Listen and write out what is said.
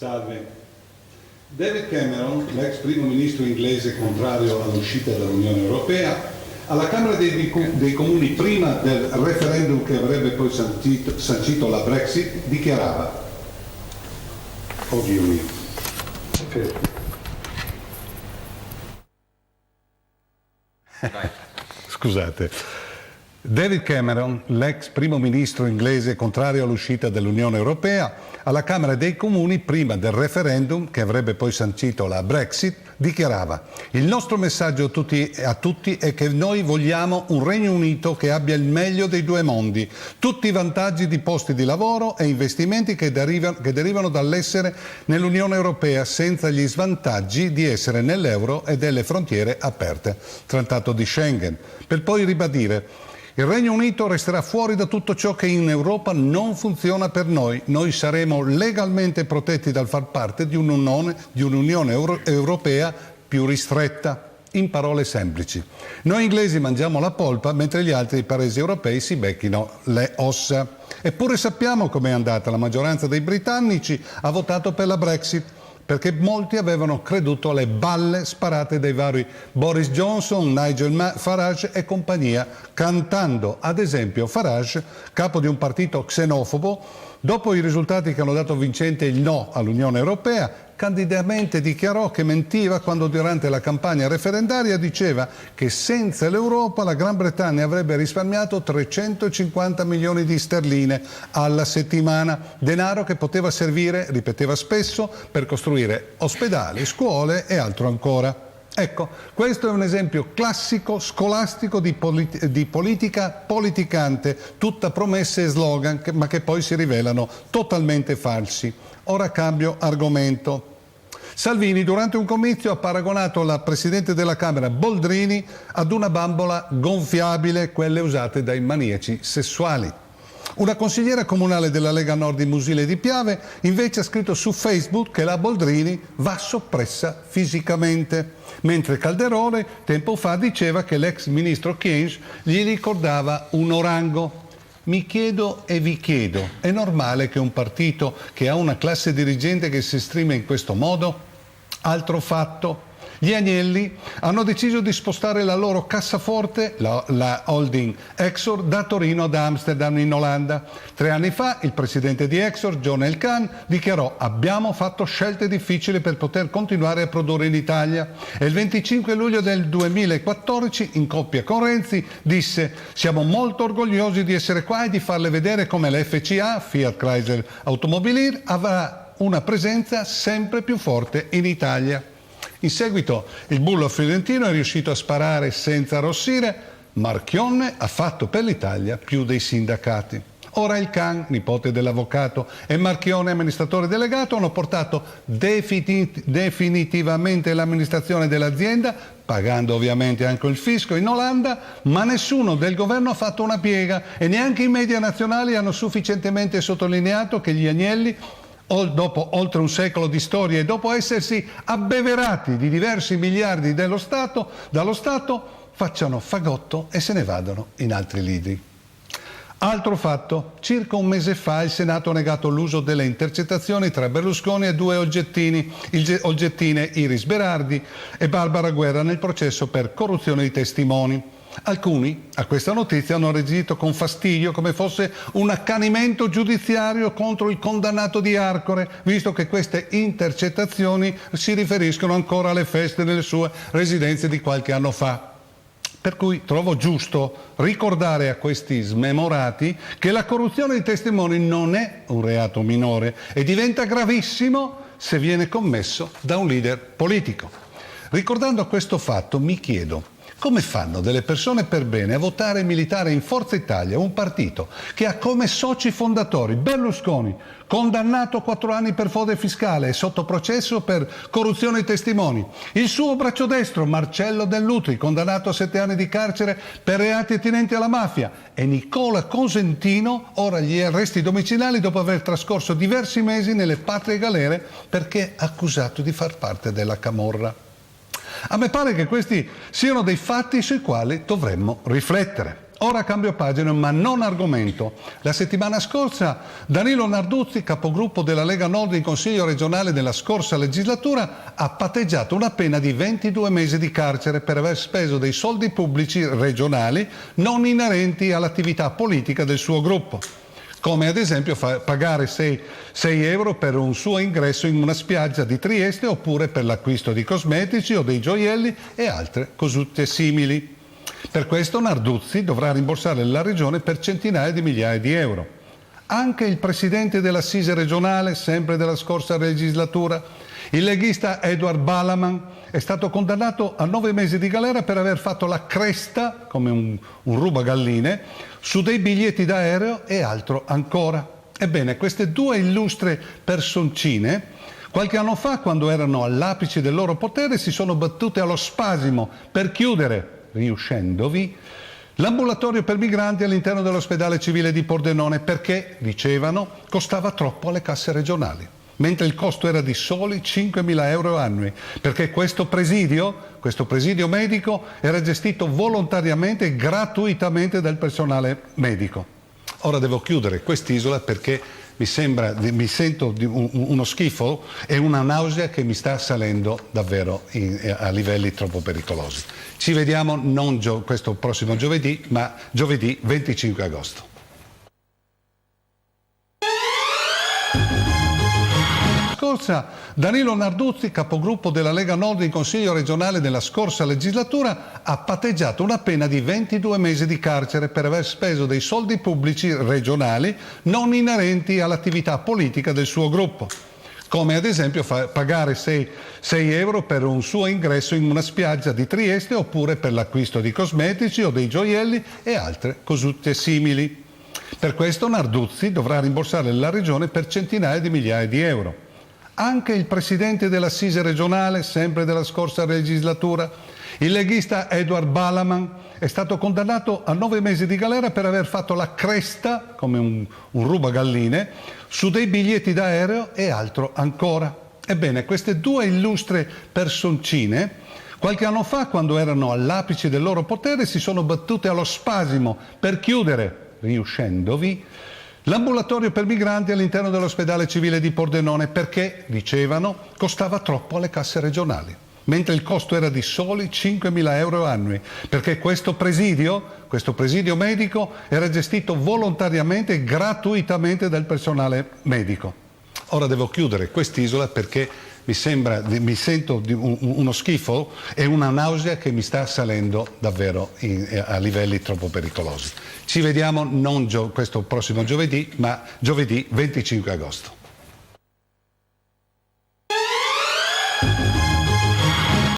Salve. David Cameron, l'ex primo ministro inglese contrario all'uscita dall'Unione Europea, alla Camera dei Comuni prima del referendum che avrebbe poi sancito la Brexit, dichiarava: oddio mio. Scusate. David Cameron, l'ex primo ministro inglese contrario all'uscita dall'Unione Europea, alla Camera dei Comuni prima del referendum che avrebbe poi sancito la Brexit, dichiarava: il nostro messaggio a tutti è che noi vogliamo un Regno Unito che abbia il meglio dei due mondi, tutti i vantaggi di posti di lavoro e investimenti che derivano dall'essere nell'Unione Europea, senza gli svantaggi di essere nell'euro e delle frontiere aperte. Trattato di Schengen, per poi ribadire: il Regno Unito resterà fuori da tutto ciò che in Europa non funziona per noi. Noi saremo legalmente protetti dal far parte di un'Unione Europea più ristretta. In parole semplici, noi inglesi mangiamo la polpa mentre gli altri paesi europei si becchino le ossa. Eppure sappiamo com'è andata. La maggioranza dei britannici ha votato per la Brexit, perché molti avevano creduto alle balle sparate dai vari Boris Johnson, Nigel Farage e compagnia, cantando ad esempio Farage, capo di un partito xenofobo, dopo i risultati che hanno dato vincente il no all'Unione Europea, candidamente dichiarò che mentiva quando durante la campagna referendaria diceva che senza l'Europa la Gran Bretagna avrebbe risparmiato 350 milioni di sterline alla settimana, denaro che poteva servire, ripeteva spesso, per costruire ospedali, scuole e altro ancora. Ecco, questo è un esempio classico, scolastico di politica politicante, tutta promesse e slogan, ma che poi si rivelano totalmente falsi. Ora cambio argomento. Salvini durante un comizio ha paragonato la Presidente della Camera Boldrini ad una bambola gonfiabile, quelle usate dai maniaci sessuali. Una consigliera comunale della Lega Nord di Musile di Piave invece ha scritto su Facebook che la Boldrini va soppressa fisicamente, mentre Calderone tempo fa diceva che l'ex ministro Kyenge gli ricordava un orango. Mi chiedo e vi chiedo, è normale che un partito che ha una classe dirigente che si esprime in questo modo? Altro fatto. Gli Agnelli hanno deciso di spostare la loro cassaforte, la holding Exor, da Torino ad Amsterdam in Olanda. 3 anni fa il presidente di Exor, John Elkann, dichiarò: abbiamo fatto scelte difficili per poter continuare a produrre in Italia. E il 25 luglio del 2014, in coppia con Renzi, disse: siamo molto orgogliosi di essere qua e di farle vedere come l'FCA, Fiat Chrysler Automobilir, avrà una presenza sempre più forte in Italia. In seguito il bullo fiorentino è riuscito a sparare senza arrossire. Marchionne ha fatto per l'Italia più dei sindacati. Ora il Can, nipote dell'avvocato, e Marchionne, amministratore delegato, hanno portato definitivamente l'amministrazione dell'azienda, pagando ovviamente anche il fisco, in Olanda, ma nessuno del governo ha fatto una piega e neanche i media nazionali hanno sufficientemente sottolineato che gli Agnelli, dopo oltre un secolo di storia e dopo essersi abbeverati di diversi miliardi dallo Stato, facciano fagotto e se ne vadano in altri lidi. Altro fatto, circa un mese fa il Senato ha negato l'uso delle intercettazioni tra Berlusconi e 2 oggettine, Iris Berardi e Barbara Guerra, nel processo per corruzione di testimoni. Alcuni a questa notizia hanno reagito con fastidio, come fosse un accanimento giudiziario contro il condannato di Arcore, visto che queste intercettazioni si riferiscono ancora alle feste delle sue residenze di qualche anno fa. Per cui trovo giusto ricordare a questi smemorati che la corruzione di testimoni non è un reato minore e diventa gravissimo se viene commesso da un leader politico. Ricordando questo fatto mi chiedo: come fanno delle persone per bene a votare e militare in Forza Italia, un partito che ha come soci fondatori Berlusconi, condannato a 4 anni per frode fiscale e sotto processo per corruzione di testimoni, il suo braccio destro Marcello Dell'Utri, condannato a 7 anni di carcere per reati attinenti alla mafia, e Nicola Cosentino, ora agli arresti domiciliari dopo aver trascorso diversi mesi nelle patrie galere perché accusato di far parte della camorra. A me pare che questi siano dei fatti sui quali dovremmo riflettere. Ora cambio pagina, ma non argomento. La settimana scorsa Danilo Narduzzi, capogruppo della Lega Nord in Consiglio regionale della scorsa legislatura, ha patteggiato una pena di 22 mesi di carcere per aver speso dei soldi pubblici regionali non inerenti all'attività politica del suo gruppo, come ad esempio pagare 6 euro per un suo ingresso in una spiaggia di Trieste oppure per l'acquisto di cosmetici o dei gioielli e altre cosute simili. Per questo Narduzzi dovrà rimborsare la regione per centinaia di migliaia di euro. Anche il presidente dell'assise regionale, sempre della scorsa legislatura, il leghista Edward Balaman, è stato condannato a 9 mesi di galera per aver fatto la cresta, come un rubagalline, su dei biglietti d'aereo e altro ancora. Ebbene, queste due illustre personcine, qualche anno fa, quando erano all'apice del loro potere, si sono battute allo spasimo per chiudere, riuscendovi, l'ambulatorio per migranti all'interno dell'ospedale civile di Pordenone perché, dicevano, costava troppo alle casse regionali, mentre il costo era di soli 5.000 euro annui, perché questo presidio medico era gestito volontariamente e gratuitamente dal personale medico. Ora devo chiudere quest'isola perché mi sento di uno schifo e una nausea che mi sta salendo davvero a livelli troppo pericolosi. Ci vediamo non questo prossimo giovedì, ma giovedì 25 agosto. Danilo Narduzzi, capogruppo della Lega Nord in Consiglio regionale della scorsa legislatura, ha patteggiato una pena di 22 mesi di carcere per aver speso dei soldi pubblici regionali non inerenti all'attività politica del suo gruppo, come ad esempio pagare 6 euro per un suo ingresso in una spiaggia di Trieste oppure per l'acquisto di cosmetici o dei gioielli e altre cosute simili. Per questo Narduzzi dovrà rimborsare la regione per centinaia di migliaia di euro. Anche il presidente dell'assise regionale, sempre della scorsa legislatura, il leghista Edward Balaman, è stato condannato a 9 mesi di galera per aver fatto la cresta, come un rubagalline, su dei biglietti d'aereo e altro ancora. Ebbene, queste due illustre personcine, qualche anno fa, quando erano all'apice del loro potere, si sono battute allo spasimo per chiudere, riuscendovi, l'ambulatorio per migranti all'interno dell'ospedale civile di Pordenone perché, dicevano, costava troppo alle casse regionali, mentre il costo era di soli 5.000 euro annui, perché questo presidio medico era gestito volontariamente e gratuitamente dal personale medico. Ora devo chiudere quest'isola perché mi sento di uno schifo e una nausea che mi sta salendo davvero a livelli troppo pericolosi. Ci vediamo non questo prossimo giovedì, ma giovedì 25 agosto.